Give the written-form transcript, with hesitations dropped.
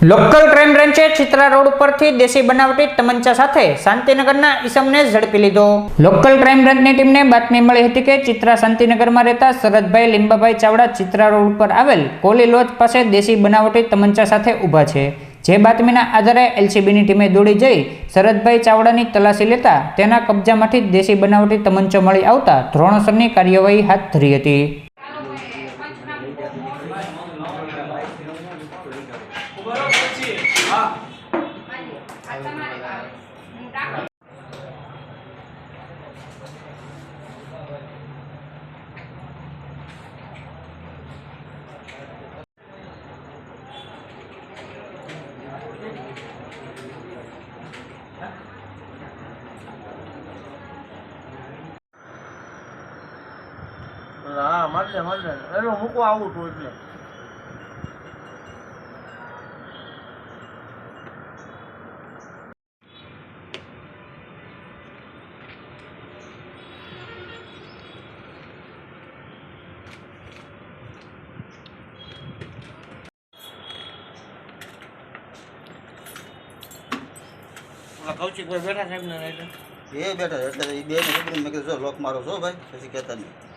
Local crime બ્રાન્ચે Chitra road ઉપરથી દેશી બનાવટી તમંચા સાથે શાંતિનગરના ઈસમને ઝડપી લીધો। લોકલ ક્રાઇમ બ્રાન્ચની ટીમને બાતમી મળી હતી કે ચિત્રા શાંતિનગરમાં રહેતા શરદભાઈ લીંબાભાઈ ચાવડા ચિત્રા રોડ ઉપર આવેલ કોલી લોજ પાસે દેશી બનાવટી તમંચા સાથે ઊભા છે। જે બાતમીના આધારે એલસીબીની ટીમે દોડી જઈ શરદભાઈ ચાવડાની તલાશી લેતા તેના કબજામાંથી દેશી બનાવટી તમંચો મળી આવતા ધોરણસરની કાર્યવાહી હાથ ધરી હતી। हाँ मरले एलो मूको आવું છું એટલે કૌશિક ભાઈ બેઠા સાહેબ ને એ બેઠા એટલે એ બે ને મેં કીધું લોક મારો છો ભાઈ પછી કહેતા નહીં।